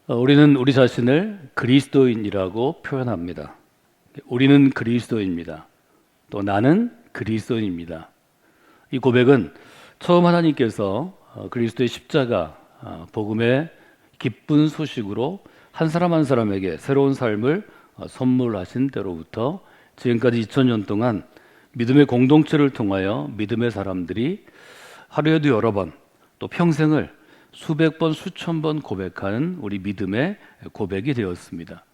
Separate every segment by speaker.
Speaker 1: 우리는 우리 자신을 그리스도인이라고 표현합니다. 우리는 그리스도인입니다. 또 나는 그리스도인입니다. 이 고백은 처음 하나님께서 그리스도의 십자가 복음의 기쁜 소식으로 한 사람 한 사람에게 새로운 삶을 선물하신 때로부터 지금까지 2000년 동안 믿음의 공동체를 통하여 믿음의 사람들이 하루에도 여러 번 또 평생을 수백 번, 수천 번 고백하는 우리 믿음의 고백이 되었습니다.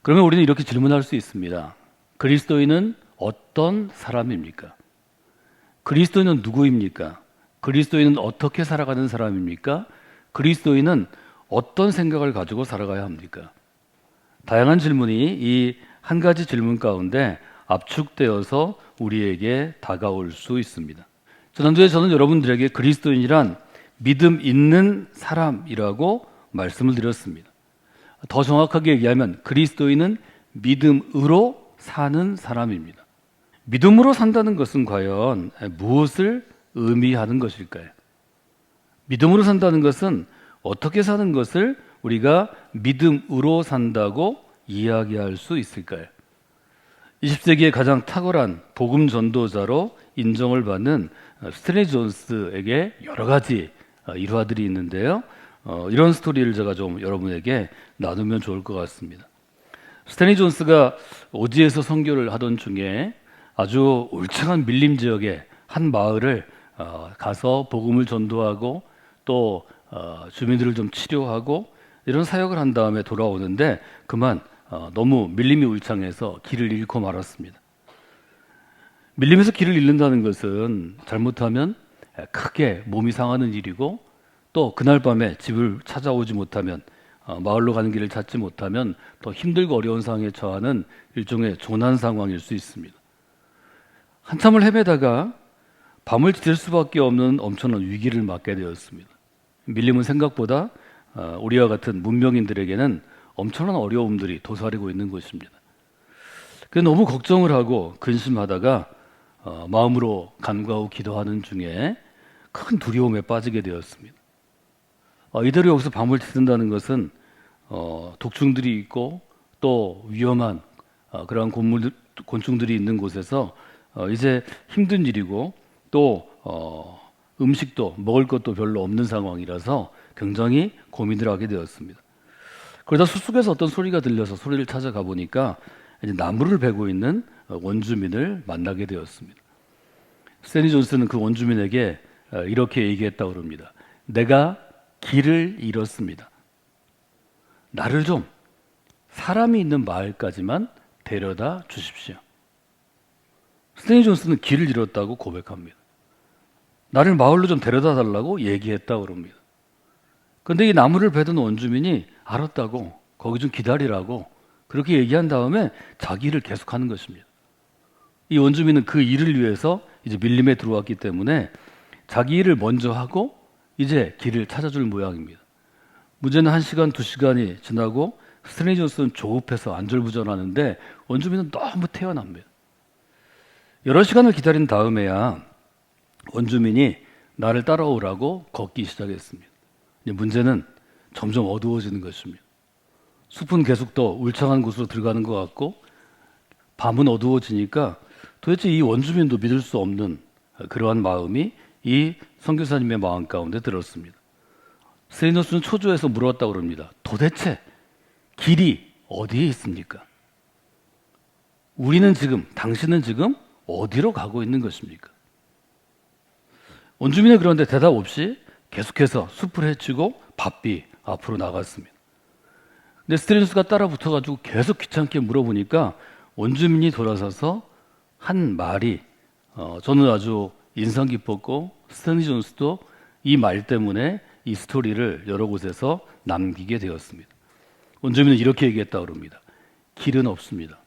Speaker 1: 그러면 우리는 이렇게 질문할 수 있습니다. 그리스도인은 어떤 사람입니까? 그리스도인은 누구입니까? 그리스도인은 어떻게 살아가는 사람입니까? 그리스도인은 어떤 생각을 가지고 살아가야 합니까? 다양한 질문이 이 한 가지 질문 가운데 압축되어서 우리에게 다가올 수 있습니다. 지난주에 저는 여러분들에게 그리스도인이란 믿음 있는 사람이라고 말씀을 드렸습니다. 더 정확하게 얘기하면 그리스도인은 믿음으로 사는 사람입니다. 믿음으로 산다는 것은 과연 무엇을 의미하는 것일까요? 믿음으로 산다는 것은 어떻게 사는 것을 우리가 믿음으로 산다고 이야기할 수 있을까요? 20세기의 가장 탁월한 복음 전도자로 인정을 받는 스탠리 존스에게 여러 가지 일화들이 있는데요. 이런 스토리를 제가 좀 여러분에게 나누면 좋을 것 같습니다. 스탠리 존스가 오지에서 선교를 하던 중에 아주 울창한 밀림 지역의 한 마을을 가서 복음을 전도하고 또 주민들을 좀 치료하고 이런 사역을 한 다음에 돌아오는데 그만 너무 밀림이 울창해서 길을 잃고 말았습니다. 밀림에서 길을 잃는다는 것은 잘못하면 크게 몸이 상하는 일이고 또 그날 밤에 집을 찾아오지 못하면 마을로 가는 길을 찾지 못하면 더 힘들고 어려운 상황에 처하는 일종의 조난 상황일 수 있습니다. 한참을 헤매다가 밤을 지샐 수밖에 없는 엄청난 위기를 맞게 되었습니다. 밀림은 생각보다 우리와 같은 문명인들에게는 엄청난 어려움들이 도사리고 있는 것입니다. 그래서 너무 걱정을 하고 근심하다가 마음으로 간구하고 기도하는 중에 큰 두려움에 빠지게 되었습니다. 이대로 여기서 밤을 지샌다는 것은 독충들이 있고 또 위험한 그러한 곤충들이 있는 곳에서 이제 힘든 일이고 또 음식도 먹을 것도 별로 없는 상황이라서 굉장히 고민을 하게 되었습니다. 그러다 숲속에서 어떤 소리가 들려서 소리를 찾아가 보니까 이제 나무를 베고 있는 원주민을 만나게 되었습니다. 스탠리 존스는 그 원주민에게 이렇게 얘기했다고 합니다. 내가 길을 잃었습니다. 나를 좀 사람이 있는 마을까지만 데려다 주십시오. 스탠리 존스는 길을 잃었다고 고백합니다. 나를 마을로 좀 데려다 달라고 얘기했다고 합니다. 그런데 이 나무를 베던 원주민이 알았다고 거기 좀 기다리라고 그렇게 얘기한 다음에 자기 일을 계속하는 것입니다. 이 원주민은 그 일을 위해서 이제 밀림에 들어왔기 때문에 자기 일을 먼저 하고 이제 길을 찾아줄 모양입니다. 문제는 1시간, 2시간이 지나고 스탠리 존스는 조급해서 안절부절하는데 원주민은 너무 태연합니다. 여러 시간을 기다린 다음에야 원주민이 나를 따라오라고 걷기 시작했습니다. 문제는 점점 어두워지는 것입니다. 숲은 계속 더 울창한 곳으로 들어가는 것 같고 밤은 어두워지니까 도대체 이 원주민도 믿을 수 없는 그러한 마음이 이 선교사님의 마음 가운데 들었습니다. 스테이너스는 초조해서 물었다고 합니다. 도대체 길이 어디에 있습니까? 우리는 지금, 당신은 지금 어디로 가고 있는 것입니까? 원주민은 그런데 대답 없이 계속해서 숲을 헤치고 바삐 앞으로 나갔습니다. 근데 스테이너스가 따라 붙어가지고 계속 귀찮게 물어보니까 원주민이 돌아서서 한 말이 저는 아주 인상 깊었고 스탠리 존스도 이 말 때문에 이 스토리를 여러 곳에서 남기게 되었습니다. 원주민은 이렇게 얘기했다고 합니다. 길은 없습니다.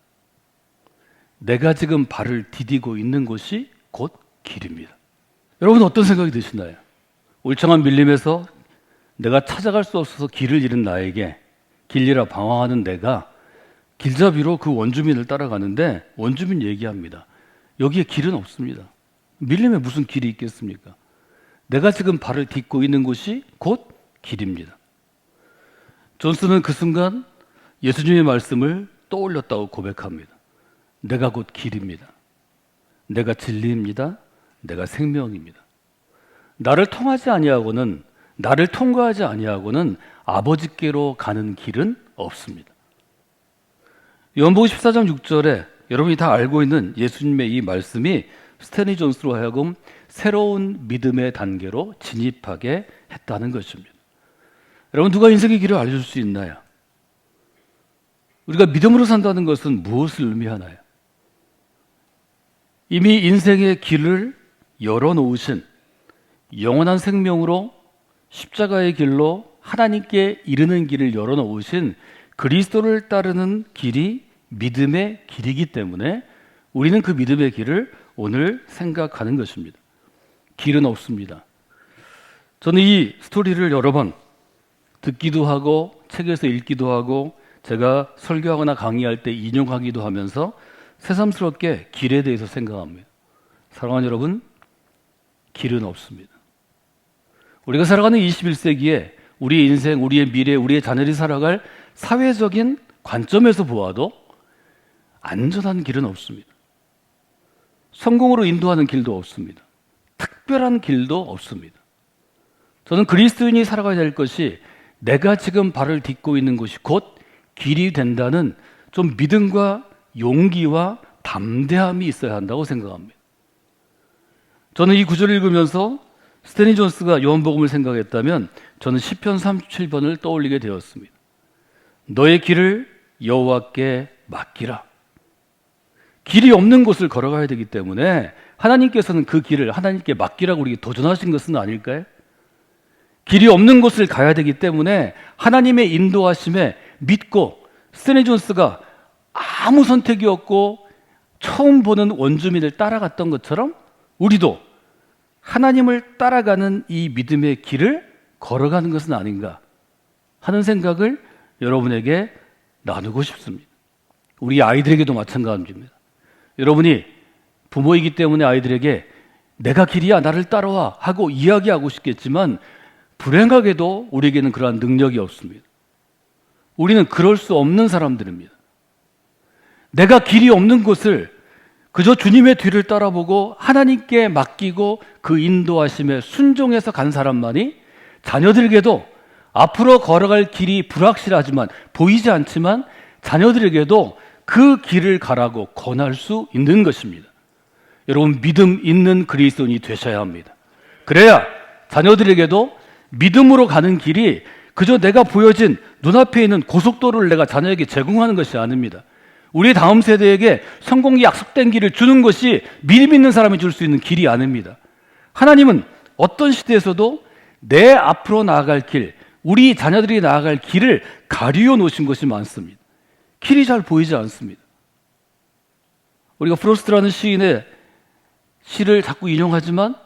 Speaker 1: 내가 지금 발을 디디고 있는 곳이 곧 길입니다. 여러분 어떤 생각이 드시나요? 울창한 밀림에서 내가 찾아갈 수 없어서 길을 잃은 나에게 길 잃어 방황하는 내가 길잡이로 그 원주민을 따라가는데 원주민 얘기합니다. 여기에 길은 없습니다. 밀림에 무슨 길이 있겠습니까? 내가 지금 발을 딛고 있는 곳이 곧 길입니다. 존스는 그 순간 예수님의 말씀을 떠올렸다고 고백합니다. 내가 곧 길입니다. 내가 진리입니다. 내가 생명입니다. 나를 통과하지 아니하고는 아버지께로 가는 길은 없습니다. 요한복음 14장 6절에 여러분이 다 알고 있는 예수님의 이 말씀이 스탠리 존스로 하여금 새로운 믿음의 단계로 진입하게 했다는 것입니다. 여러분, 누가 인생의 길을 알려줄 수 있나요? 우리가 믿음으로 산다는 것은 무엇을 의미하나요? 이미 인생의 길을 열어놓으신 영원한 생명으로 십자가의 길로 하나님께 이르는 길을 열어놓으신 그리스도를 따르는 길이 믿음의 길이기 때문에 우리는 그 믿음의 길을 오늘 생각하는 것입니다. 길은 없습니다. 저는 이 스토리를 여러 번 듣기도 하고 책에서 읽기도 하고 제가 설교하거나 강의할 때 인용하기도 하면서 새삼스럽게 길에 대해서 생각합니다. 사랑하는 여러분, 길은 없습니다. 우리가 살아가는 21세기에 우리의 인생, 우리의 미래, 우리의 자녀들이 살아갈 사회적인 관점에서 보아도 안전한 길은 없습니다. 성공으로 인도하는 길도 없습니다. 특별한 길도 없습니다. 저는 그리스도인이 살아가야 될 것이 내가 지금 발을 딛고 있는 곳이 곧 길이 된다는 좀 믿음과 용기와 담대함이 있어야 한다고 생각합니다. 저는 이 구절을 읽으면서 스탠리 존스가 요한복음을 생각했다면 저는 시편 37번을 떠올리게 되었습니다. 너의 길을 여호와께 맡기라. 길이 없는 곳을 걸어가야 되기 때문에 하나님께서는 그 길을 하나님께 맡기라고 우리에게 도전하신 것은 아닐까요? 길이 없는 곳을 가야 되기 때문에 하나님의 인도하심에 믿고 스탠리 존스가 아무 선택이 없고 처음 보는 원주민을 따라갔던 것처럼 우리도 하나님을 따라가는 이 믿음의 길을 걸어가는 것은 아닌가 하는 생각을 여러분에게 나누고 싶습니다. 우리 아이들에게도 마찬가지입니다. 여러분이 부모이기 때문에 아이들에게 내가 길이야 나를 따라와 하고 이야기하고 싶겠지만 불행하게도 우리에게는 그러한 능력이 없습니다. 우리는 그럴 수 없는 사람들입니다. 내가 길이 없는 곳을 그저 주님의 뒤를 따라보고 하나님께 맡기고 그 인도하심에 순종해서 간 사람만이 자녀들에게도 앞으로 걸어갈 길이 불확실하지만 보이지 않지만 자녀들에게도 그 길을 가라고 권할 수 있는 것입니다. 여러분, 믿음 있는 그리스도인이 되셔야 합니다. 그래야 자녀들에게도 믿음으로 가는 길이 그저 내가 보여진 눈앞에 있는 고속도로를 내가 자녀에게 제공하는 것이 아닙니다. 우리 다음 세대에게 성공이 약속된 길을 주는 것이 믿음 있는 사람이 줄 수 있는 길이 아닙니다. 하나님은 어떤 시대에서도 내 앞으로 나아갈 길, 우리 자녀들이 나아갈 길을 가리워 놓으신 것이 많습니다. 길이 잘 보이지 않습니다. 우리가 프로스트라는 시인의 시를 자꾸 인용하지만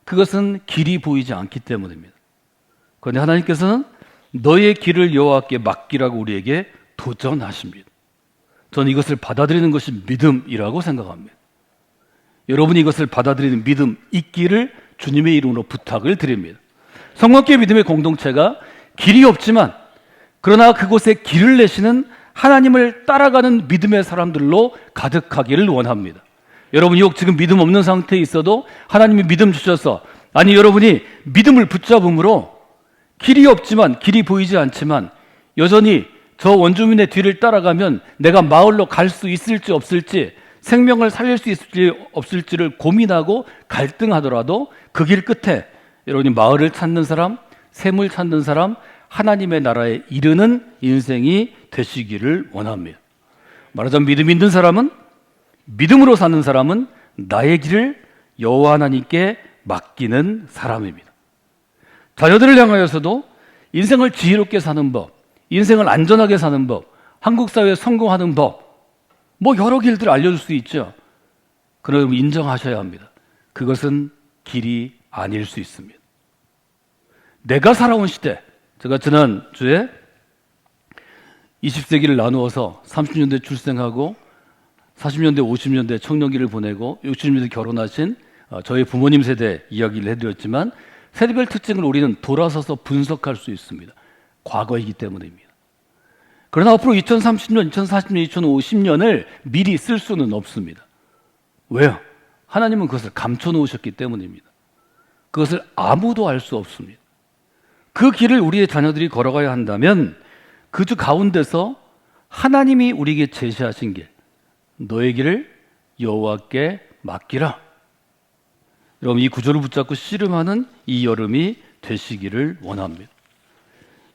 Speaker 1: 그것은 길이 보이지 않기 때문입니다. 그런데 하나님께서는 너의 길을 여호와께 맡기라고 우리에게 도전하십니다. 저는 이것을 받아들이는 것이 믿음이라고 생각합니다. 여러분이 이것을 받아들이는 믿음 있기를 주님의 이름으로 부탁을 드립니다. 성령께 믿음의 공동체가 길이 없지만 그러나 그곳에 길을 내시는 하나님을 따라가는 믿음의 사람들로 가득하기를 원합니다. 여러분이 혹 지금 믿음 없는 상태에 있어도 하나님이 믿음 주셔서 아니 여러분이 믿음을 붙잡음으로 길이 없지만 길이 보이지 않지만 여전히 저 원주민의 뒤를 따라가면 내가 마을로 갈 수 있을지 없을지 생명을 살릴 수 있을지 없을지를 고민하고 갈등하더라도 그 길 끝에 여러분이 마을을 찾는 사람, 샘을 찾는 사람, 하나님의 나라에 이르는 인생이 되시기를 원합니다. 말하자면 믿음 있는 사람은 믿음으로 사는 사람은 나의 길을 여호와 하나님께 맡기는 사람입니다. 자녀들을 향하여서도 인생을 지혜롭게 사는 법, 인생을 안전하게 사는 법, 한국 사회에 성공하는 법, 여러 길들 알려줄 수 있죠. 그럼 인정하셔야 합니다. 그것은 길이 아닐 수 있습니다. 내가 살아온 시대, 제가 지난주에 20세기를 나누어서 30년대 출생하고 40년대, 50년대 청년기를 보내고 60년대 결혼하신 저희 부모님 세대 이야기를 해드렸지만 세대별 특징을 우리는 돌아서서 분석할 수 있습니다. 과거이기 때문입니다. 그러나 앞으로 2030년, 2040년, 2050년을 미리 쓸 수는 없습니다. 왜요? 하나님은 그것을 감춰놓으셨기 때문입니다. 그것을 아무도 알 수 없습니다. 그 길을 우리의 자녀들이 걸어가야 한다면 그 주 가운데서 하나님이 우리에게 제시하신 길, 너의 길을 여호와께 맡기라. 여러분, 이 구절을 붙잡고 씨름하는 이 여름이 되시기를 원합니다.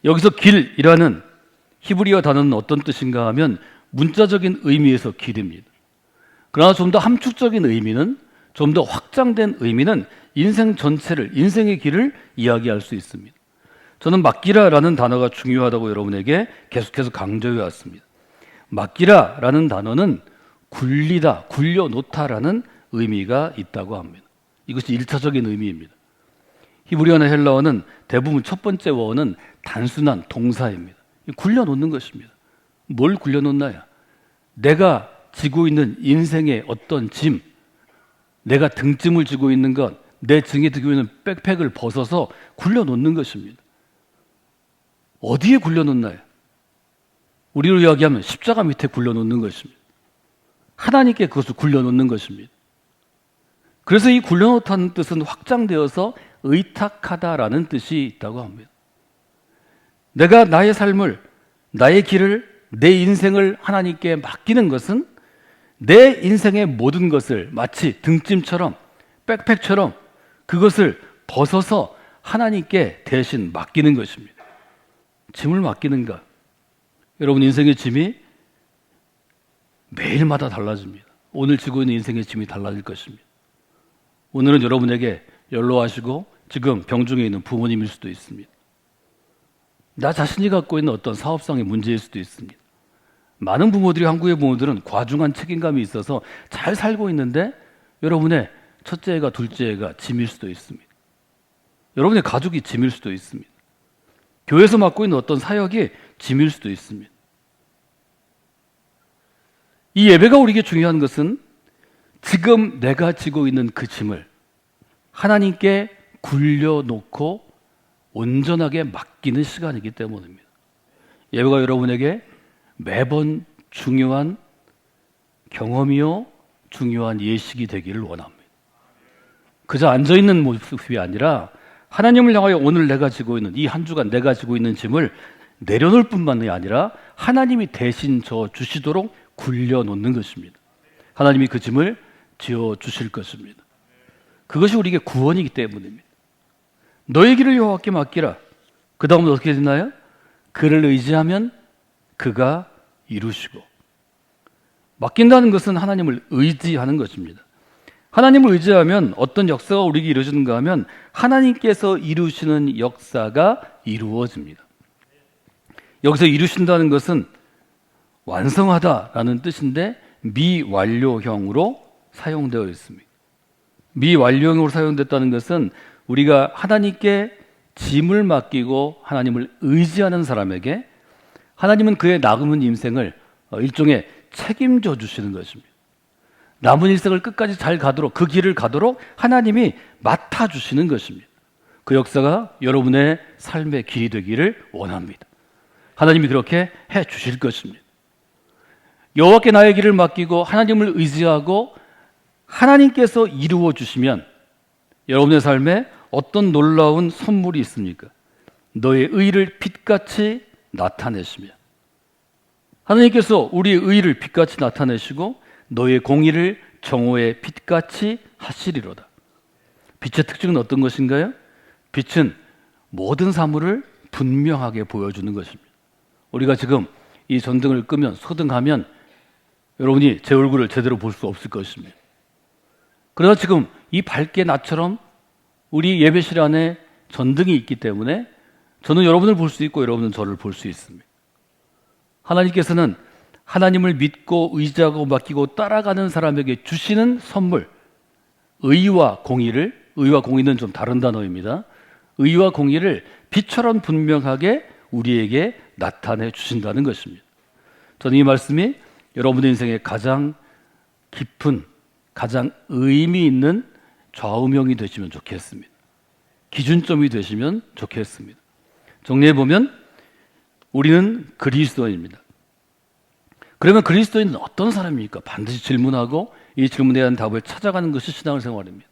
Speaker 1: 여기서 길이라는 히브리어 단어는 어떤 뜻인가 하면 문자적인 의미에서 길입니다. 그러나 좀 더 함축적인 의미는, 좀 더 확장된 의미는 인생 전체를, 인생의 길을 이야기할 수 있습니다. 저는 맡기라라는 단어가 중요하다고 여러분에게 계속해서 강조해 왔습니다. 맡기라라는 단어는 굴리다, 굴려놓다라는 의미가 있다고 합니다. 이것이 1차적인 의미입니다. 히브리어나 헬라어는 대부분 첫 번째 어원은 단순한 동사입니다. 굴려놓는 것입니다. 뭘 굴려놓나요? 내가 지고 있는 인생의 어떤 짐, 내가 등짐을 지고 있는 것, 내 등에 들고 있는 백팩을 벗어서 굴려놓는 것입니다. 어디에 굴려놓나요? 우리로 이야기하면 십자가 밑에 굴려놓는 것입니다. 하나님께 그것을 굴려놓는 것입니다. 그래서 이 굴려놓다는 뜻은 확장되어서 의탁하다라는 뜻이 있다고 합니다. 내가 나의 삶을, 나의 길을, 내 인생을 하나님께 맡기는 것은 내 인생의 모든 것을 마치 등짐처럼, 백팩처럼 그것을 벗어서 하나님께 대신 맡기는 것입니다. 짐을 맡기는가? 여러분, 인생의 짐이 매일마다 달라집니다. 오늘 지고 있는 인생의 짐이 달라질 것입니다. 오늘은 여러분에게 연로하시고 지금 병중에 있는 부모님일 수도 있습니다. 나 자신이 갖고 있는 어떤 사업상의 문제일 수도 있습니다. 많은 부모들이, 한국의 부모들은 과중한 책임감이 있어서 잘 살고 있는데 여러분의 첫째 애가, 둘째 애가 짐일 수도 있습니다. 여러분의 가족이 짐일 수도 있습니다. 교회에서 맡고 있는 어떤 사역이 짐일 수도 있습니다. 이 예배가 우리에게 중요한 것은 지금 내가 지고 있는 그 짐을 하나님께 굴려놓고 온전하게 맡기는 시간이기 때문입니다. 예배가 여러분에게 매번 중요한 경험이요, 중요한 예식이 되기를 원합니다. 그저 앉아있는 모습이 아니라 하나님을 향하여 오늘 내가 지고 있는, 이 한 주간 내가 지고 있는 짐을 내려놓을 뿐만이 아니라 하나님이 대신 져 주시도록 굴려놓는 것입니다. 하나님이 그 짐을 지어 주실 것입니다. 그것이 우리에게 구원이기 때문입니다. 너의 길을 여호와께 맡기라. 그 다음은 어떻게 되나요? 그를 의지하면 그가 이루시고. 맡긴다는 것은 하나님을 의지하는 것입니다. 하나님을 의지하면 어떤 역사가 우리에게 이루어지는가 하면 하나님께서 이루시는 역사가 이루어집니다. 여기서 이루신다는 것은 완성하다라는 뜻인데 미완료형으로 사용되어 있습니다. 미완료형으로 사용됐다는 것은 우리가 하나님께 짐을 맡기고 하나님을 의지하는 사람에게 하나님은 그의 남은 인생을 일종의 책임져 주시는 것입니다. 남은 일생을 끝까지 잘 가도록, 그 길을 가도록 하나님이 맡아주시는 것입니다. 그 역사가 여러분의 삶의 길이 되기를 원합니다. 하나님이 그렇게 해 주실 것입니다. 여호와께 나의 길을 맡기고 하나님을 의지하고 하나님께서 이루어 주시면 여러분의 삶에 어떤 놀라운 선물이 있습니까? 너의 의를 빛같이 나타내시며, 하나님께서 우리의 의를 빛같이 나타내시고 너의 공의를 정오의 빛같이 하시리로다. 빛의 특징은 어떤 것인가요? 빛은 모든 사물을 분명하게 보여주는 것입니다. 우리가 지금 이 전등을 끄면, 소등하면 여러분이 제 얼굴을 제대로 볼 수 없을 것입니다. 그러나 지금 이 밝게 나처럼 우리 예배실 안에 전등이 있기 때문에 저는 여러분을 볼 수 있고 여러분은 저를 볼 수 있습니다. 하나님께서는 하나님을 믿고 의지하고 맡기고 따라가는 사람에게 주시는 선물, 의와 공의를, 의와 공의는 좀 다른 단어입니다. 의와 공의를 빛처럼 분명하게 우리에게 나타내 주신다는 것입니다. 저는 이 말씀이 여러분의 인생에 가장 깊은, 가장 의미 있는 좌우명이 되시면 좋겠습니다. 기준점이 되시면 좋겠습니다. 정리해보면 우리는 그리스도인입니다. 그러면 그리스도인은 어떤 사람입니까? 반드시 질문하고 이 질문에 대한 답을 찾아가는 것이 신앙생활입니다.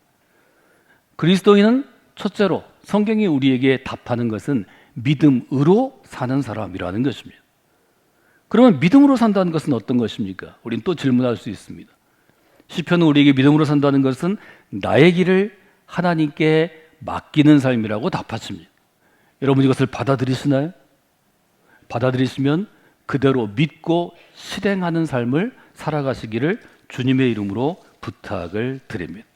Speaker 1: 그리스도인은 첫째로 성경이 우리에게 답하는 것은 믿음으로 사는 사람이라는 것입니다. 그러면 믿음으로 산다는 것은 어떤 것입니까? 우리는 또 질문할 수 있습니다. 시편은 우리에게 믿음으로 산다는 것은 나의 길을 하나님께 맡기는 삶이라고 답하십니다. 여러분 이것을 받아들이시나요? 받아들이시면 그대로 믿고 실행하는 삶을 살아가시기를 주님의 이름으로 부탁을 드립니다.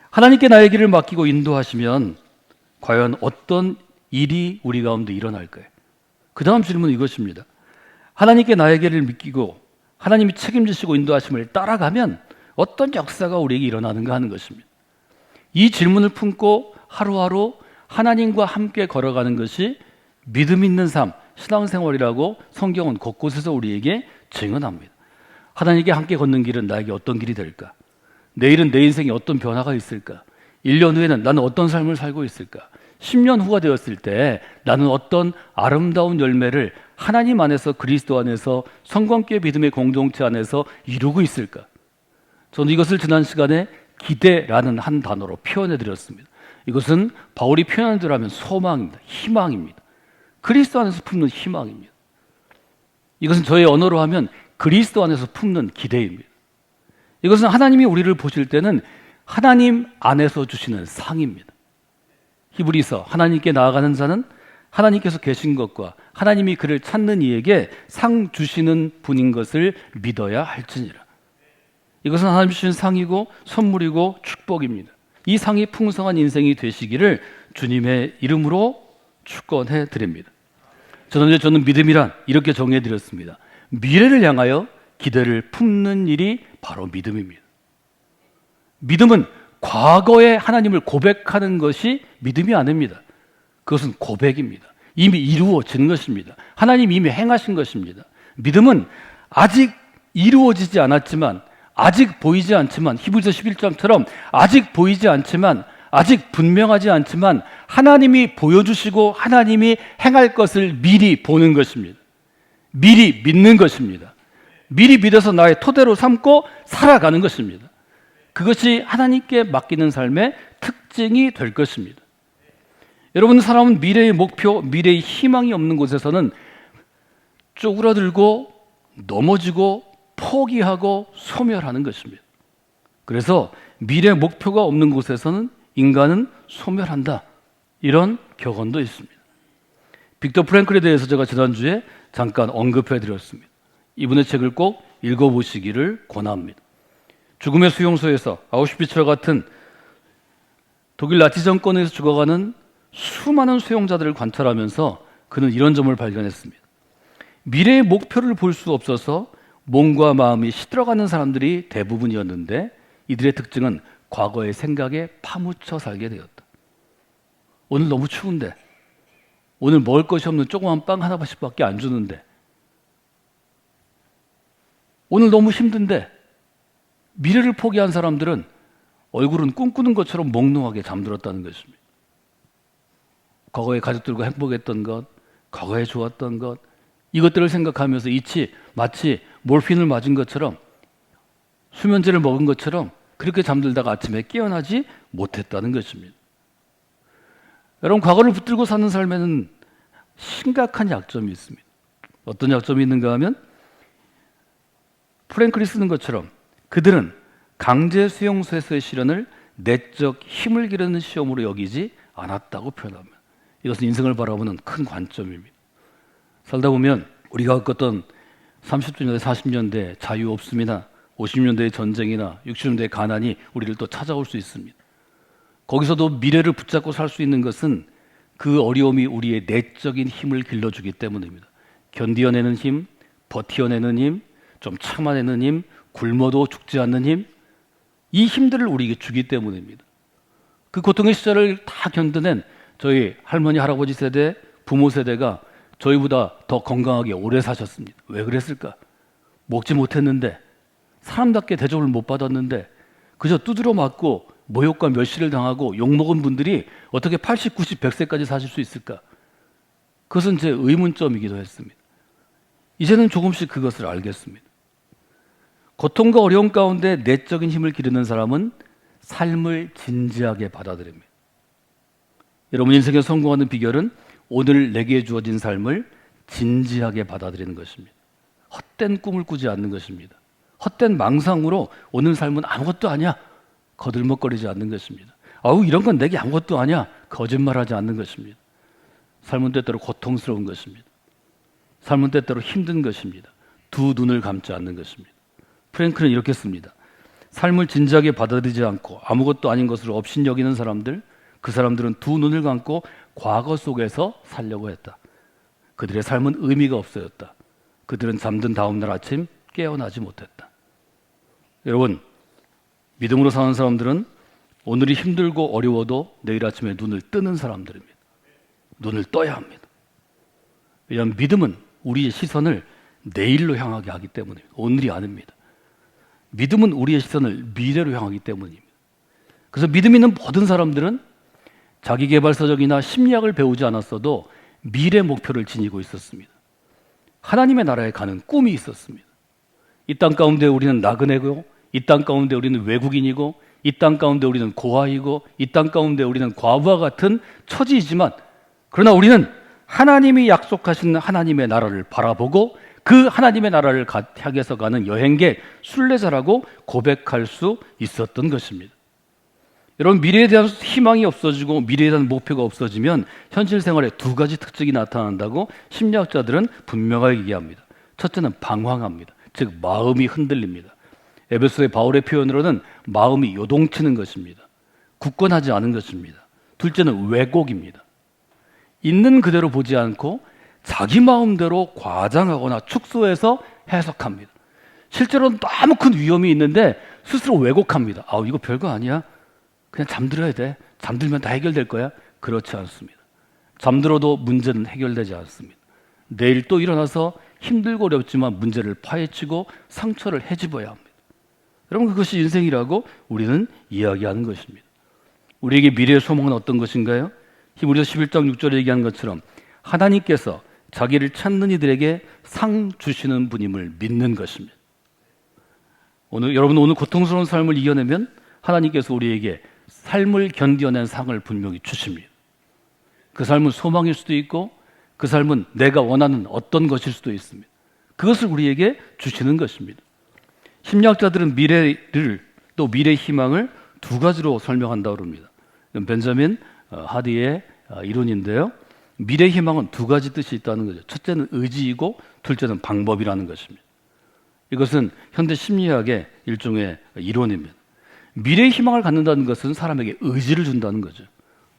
Speaker 1: 하나님께 나의 길을 맡기고 인도하시면 과연 어떤 일이 우리 가운데 일어날까요? 그 다음 질문은 이것입니다. 하나님께 나의 길을 맡기고 하나님이 책임지시고 인도하심을 따라가면 어떤 역사가 우리에게 일어나는가 하는 것입니다. 이 질문을 품고 하루하루 하나님과 함께 걸어가는 것이 믿음 있는 삶, 신앙생활이라고 성경은 곳곳에서 우리에게 증언합니다. 하나님께 함께 걷는 길은 나에게 어떤 길이 될까? 내일은 내 인생에 어떤 변화가 있을까? 1년 후에는 나는 어떤 삶을 살고 있을까? 10년 후가 되었을 때 나는 어떤 아름다운 열매를 하나님 안에서 그리스도 안에서 성광교회 믿음의 공동체 안에서 이루고 있을까? 저는 이것을 지난 시간에 기대라는 한 단어로 표현해 드렸습니다. 이것은 바울이 표현한 대로 하면 소망입니다. 희망입니다. 그리스도 안에서 품는 희망입니다. 이것은 저의 언어로 하면 그리스도 안에서 품는 기대입니다. 이것은 하나님이 우리를 보실 때는 하나님 안에서 주시는 상입니다. 히브리서 하나님께 나아가는 자는 하나님께서 계신 것과 하나님이 그를 찾는 이에게 상 주시는 분인 것을 믿어야 할지니라. 이것은 하나님 주신 상이고 선물이고 축복입니다. 이 상이 풍성한 인생이 되시기를 주님의 이름으로 축원해 드립니다. 저는 믿음이란 이렇게 정해 드렸습니다. 미래를 향하여 기대를 품는 일이 바로 믿음입니다. 믿음은 과거에 하나님을 고백하는 것이 믿음이 아닙니다. 그것은 고백입니다. 이미 이루어진 것입니다. 하나님이 이미 행하신 것입니다. 믿음은 아직 이루어지지 않았지만, 아직 보이지 않지만, 히브리서 11장처럼 아직 보이지 않지만, 아직 분명하지 않지만 하나님이 보여주시고 하나님이 행할 것을 미리 보는 것입니다. 미리 믿는 것입니다. 미리 믿어서 나의 토대로 삼고 살아가는 것입니다. 그것이 하나님께 맡기는 삶의 특징이 될 것입니다. 여러분, 사람은 미래의 목표, 미래의 희망이 없는 곳에서는 쪼그라들고 넘어지고 포기하고 소멸하는 것입니다. 그래서 미래 목표가 없는 곳에서는 인간은 소멸한다. 이런 격언도 있습니다. 빅터 프랭클에 대해서 제가 지난주에 잠깐 언급해 드렸습니다. 이분의 책을 꼭 읽어보시기를 권합니다. 죽음의 수용소에서 아우슈비츠와 같은 독일 나치 정권에서 죽어가는 수많은 수용자들을 관찰하면서 그는 이런 점을 발견했습니다. 미래의 목표를 볼 수 없어서 몸과 마음이 시들어가는 사람들이 대부분이었는데 이들의 특징은 과거의 생각에 파묻혀 살게 되었다. 오늘 너무 추운데, 오늘 먹을 것이 없는 조그만 빵 하나씩밖에 안 주는데, 오늘 너무 힘든데, 미래를 포기한 사람들은 얼굴은 꿈꾸는 것처럼 몽롱하게 잠들었다는 것입니다. 과거에 가족들과 행복했던 것, 과거에 좋았던 것, 이것들을 생각하면서 마치 몰핀을 맞은 것처럼, 수면제를 먹은 것처럼 그렇게 잠들다가 아침에 깨어나지 못했다는 것입니다. 여러분, 과거를 붙들고 사는 삶에는 심각한 약점이 있습니다. 어떤 약점이 있는가 하면 프랭클이 쓰는 것처럼 그들은 강제 수용소에서의 시련을 내적 힘을 기르는 시험으로 여기지 않았다고 표현합니다. 이것은 인생을 바라보는 큰 관점입니다. 살다 보면 우리가 겪었던 30년대, 40년대 자유 없음이나 50년대의 전쟁이나 60년대의 가난이 우리를 또 찾아올 수 있습니다. 거기서도 미래를 붙잡고 살 수 있는 것은 그 어려움이 우리의 내적인 힘을 길러주기 때문입니다. 견디어내는 힘, 버티어내는 힘, 좀 참아내는 힘, 굶어도 죽지 않는 힘, 이 힘들을 우리에게 주기 때문입니다. 그 고통의 시절을 다 견뎌낸 저희 할머니, 할아버지 세대, 부모 세대가 저희보다 더 건강하게 오래 사셨습니다. 왜 그랬을까? 먹지 못했는데, 사람답게 대접을 못 받았는데, 그저 두드려 맞고 모욕과 멸시를 당하고 욕먹은 분들이 어떻게 80, 90, 100세까지 사실 수 있을까? 그것은 제 의문점이기도 했습니다. 이제는 조금씩 그것을 알겠습니다. 고통과 어려움 가운데 내적인 힘을 기르는 사람은 삶을 진지하게 받아들입니다. 여러분 인생에 성공하는 비결은 오늘 내게 주어진 삶을 진지하게 받아들이는 것입니다. 헛된 꿈을 꾸지 않는 것입니다. 헛된 망상으로 오늘 삶은 아무것도 아니야 거들먹거리지 않는 것입니다. 아우 이런 건 내게 아무것도 아니야 거짓말하지 않는 것입니다. 삶은 때때로 고통스러운 것입니다. 삶은 때때로 힘든 것입니다. 두 눈을 감지 않는 것입니다. 프랭클은 이렇게 씁니다. 삶을 진지하게 받아들이지 않고 아무것도 아닌 것으로 업신여기는 사람들, 그 사람들은 두 눈을 감고 과거 속에서 살려고 했다. 그들의 삶은 의미가 없어졌다. 그들은 잠든 다음 날 아침 깨어나지 못했다. 여러분, 믿음으로 사는 사람들은 오늘이 힘들고 어려워도 내일 아침에 눈을 뜨는 사람들입니다. 눈을 떠야 합니다. 왜냐하면 믿음은 우리의 시선을 내일로 향하게 하기 때문입니다. 오늘이 아닙니다. 믿음은 우리의 시선을 미래로 향하기 때문입니다. 그래서 믿음 있는 모든 사람들은 자기계발서적이나 심리학을 배우지 않았어도 미래 목표를 지니고 있었습니다. 하나님의 나라에 가는 꿈이 있었습니다. 이 땅 가운데 우리는 나그네고, 이 땅 가운데 우리는 외국인이고, 이 땅 가운데 우리는 고아이고, 이 땅 가운데 우리는 과부와 같은 처지이지만, 그러나 우리는 하나님이 약속하신 하나님의 나라를 바라보고 그 하나님의 나라를 향해서 가는 여행객, 순례자라고 고백할 수 있었던 것입니다. 여러분, 미래에 대한 희망이 없어지고 미래에 대한 목표가 없어지면 현실 생활에 두 가지 특징이 나타난다고 심리학자들은 분명하게 얘기합니다. 첫째는 방황합니다. 즉 마음이 흔들립니다. 에베소의 바울의 표현으로는 마음이 요동치는 것입니다. 굳건하지 않은 것입니다. 둘째는 왜곡입니다. 있는 그대로 보지 않고 자기 마음대로 과장하거나 축소해서 해석합니다. 실제로는 너무 큰 위험이 있는데 스스로 왜곡합니다. 이거 별거 아니야. 그냥 잠들어야 돼. 잠들면 다 해결될 거야. 그렇지 않습니다. 잠들어도 문제는 해결되지 않습니다. 내일 또 일어나서 힘들고 어렵지만 문제를 파헤치고 상처를 헤집어야 합니다. 여러분, 그것이 인생이라고 우리는 이야기하는 것입니다. 우리에게 미래의 소망은 어떤 것인가요? 히브리서 11장 6절에 얘기한 것처럼 하나님께서 자기를 찾는 이들에게 상 주시는 분임을 믿는 것입니다. 여러분 오늘 고통스러운 삶을 이겨내면 하나님께서 우리에게 삶을 견뎌낸 상을 분명히 주십니다. 그 삶은 소망일 수도 있고 그 삶은 내가 원하는 어떤 것일 수도 있습니다. 그것을 우리에게 주시는 것입니다. 심리학자들은 미래를 또 미래의 희망을 두 가지로 설명한다고 합니다. 벤자민 하디의 이론인데요. 미래의 희망은 두 가지 뜻이 있다는 거죠. 첫째는 의지이고 둘째는 방법이라는 것입니다. 이것은 현대 심리학의 일종의 이론입니다. 미래의 희망을 갖는다는 것은 사람에게 의지를 준다는 거죠.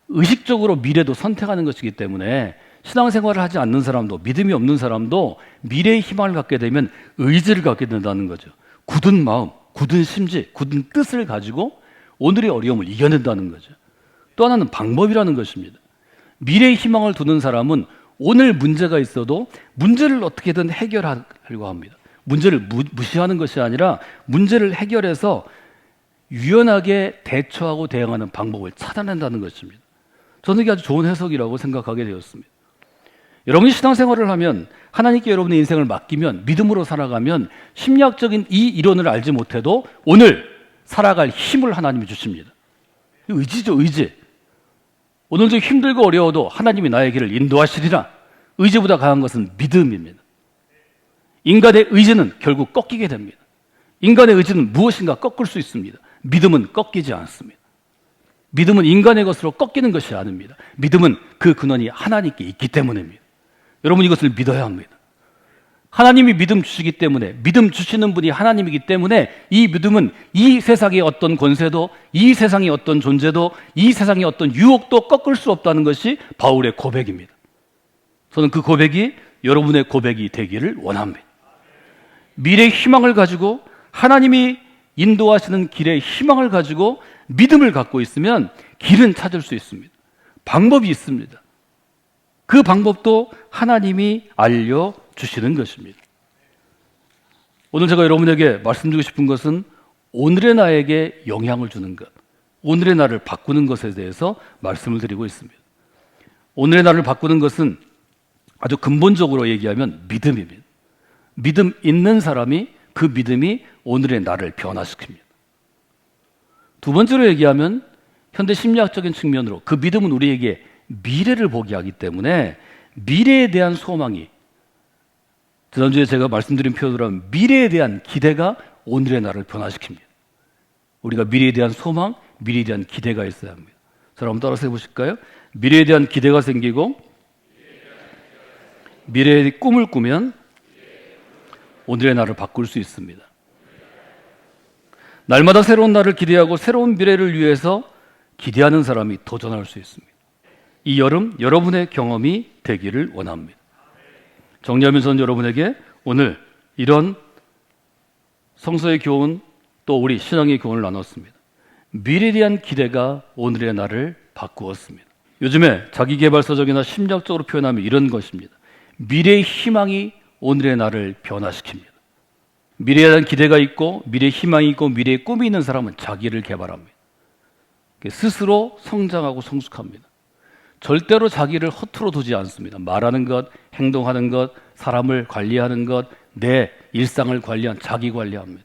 Speaker 1: 의식적으로 미래도 선택하는 것이기 때문에 신앙생활을 하지 않는 사람도 믿음이 없는 사람도 미래의 희망을 갖게 되면 의지를 갖게 된다는 거죠. 굳은 마음, 굳은 심지, 굳은 뜻을 가지고 오늘의 어려움을 이겨낸다는 거죠. 또 하나는 방법이라는 것입니다. 미래의 희망을 두는 사람은 오늘 문제가 있어도 문제를 어떻게든 해결하려고 합니다. 문제를 무시하는 것이 아니라 문제를 해결해서 유연하게 대처하고 대응하는 방법을 찾아낸다는 것입니다. 저는 이게 아주 좋은 해석이라고 생각하게 되었습니다. 여러분이 신앙생활을 하면 하나님께 여러분의 인생을 맡기면 믿음으로 살아가면 심리학적인 이 이론을 알지 못해도 오늘 살아갈 힘을 하나님이 주십니다. 의지죠, 의지. 오늘 좀 힘들고 어려워도 하나님이 나의 길을 인도하시리라. 의지보다 강한 것은 믿음입니다. 인간의 의지는 결국 꺾이게 됩니다. 인간의 의지는 무엇인가 꺾을 수 있습니다. 믿음은 꺾이지 않습니다. 믿음은 인간의 것으로 꺾이는 것이 아닙니다. 믿음은 그 근원이 하나님께 있기 때문입니다. 여러분 이것을 믿어야 합니다. 하나님이 믿음 주시기 때문에 믿음 주시는 분이 하나님이기 때문에 이 믿음은 이 세상의 어떤 권세도 이 세상의 어떤 존재도 이 세상의 어떤 유혹도 꺾을 수 없다는 것이 바울의 고백입니다. 저는 그 고백이 여러분의 고백이 되기를 원합니다. 미래의 희망을 가지고 하나님이 인도하시는 길의 희망을 가지고 믿음을 갖고 있으면 길은 찾을 수 있습니다. 방법이 있습니다. 그 방법도 하나님이 알려주시는 것입니다. 오늘 제가 여러분에게 말씀드리고 싶은 것은 오늘의 나에게 영향을 주는 것, 오늘의 나를 바꾸는 것에 대해서 말씀을 드리고 있습니다. 오늘의 나를 바꾸는 것은 아주 근본적으로 얘기하면 믿음입니다. 믿음 있는 사람이 그 믿음이 오늘의 나를 변화시킵니다. 두 번째로 얘기하면 현대 심리학적인 측면으로 그 믿음은 우리에게 미래를 보게 하기 때문에 미래에 대한 소망이, 지난주에 제가 말씀드린 표현으로 하면 미래에 대한 기대가 오늘의 나를 변화시킵니다. 우리가 미래에 대한 소망, 미래에 대한 기대가 있어야 합니다. 자, 한번 따라서 해보실까요? 미래에 대한 기대가 생기고 미래의 꿈을 꾸면 오늘의 나를 바꿀 수 있습니다. 날마다 새로운 날을 기대하고 새로운 미래를 위해서 기대하는 사람이 도전할 수 있습니다. 이 여름 여러분의 경험이 되기를 원합니다. 정리하면서 여러분에게 오늘 이런 성서의 교훈 또 우리 신앙의 교훈을 나눴습니다. 미래에 대한 기대가 오늘의 나를 바꾸었습니다. 요즘에 자기계발서적이나 심리학적으로 표현하면 이런 것입니다. 미래의 희망이 오늘의 나를 변화시킵니다. 미래에 대한 기대가 있고 미래의 희망이 있고 미래의 꿈이 있는 사람은 자기를 개발합니다. 스스로 성장하고 성숙합니다. 절대로 자기를 허투루 두지 않습니다. 말하는 것, 행동하는 것, 사람을 관리하는 것, 내 일상을 관리한 자기 관리합니다.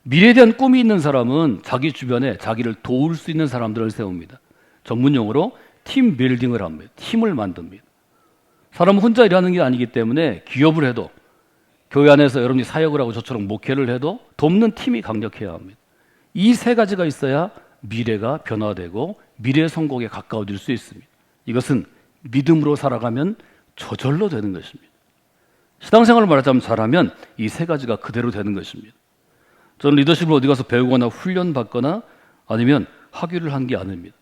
Speaker 1: 미래에 대한 꿈이 있는 사람은 자기 주변에 자기를 도울 수 있는 사람들을 세웁니다. 전문용어로 팀 빌딩을 합니다. 팀을 만듭니다. 사람은 혼자 일하는 게 아니기 때문에 기업을 해도 교회 안에서 여러분이 사역을 하고 저처럼 목회를 해도 돕는 팀이 강력해야 합니다. 이 세 가지가 있어야 미래가 변화되고 미래의 성공에 가까워질 수 있습니다. 이것은 믿음으로 살아가면 저절로 되는 것입니다. 신앙생활을 말하자면 잘하면 이 세 가지가 그대로 되는 것입니다. 저는 리더십을 어디 가서 배우거나 훈련받거나 아니면 학위를 한 게 아닙니다.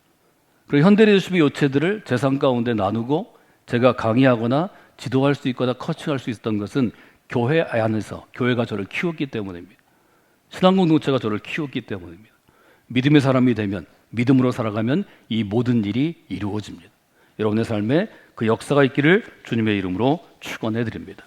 Speaker 1: 그리고 현대 리더십의 요체들을 제 삶 가운데 나누고 제가 강의하거나 지도할 수 있거나 코칭할 수 있었던 것은 교회 안에서 교회가 저를 키웠기 때문입니다. 신앙 공동체가 저를 키웠기 때문입니다. 믿음의 사람이 되면 믿음으로 살아가면 이 모든 일이 이루어집니다. 여러분의 삶에 그 역사가 있기를 주님의 이름으로 축원해 드립니다.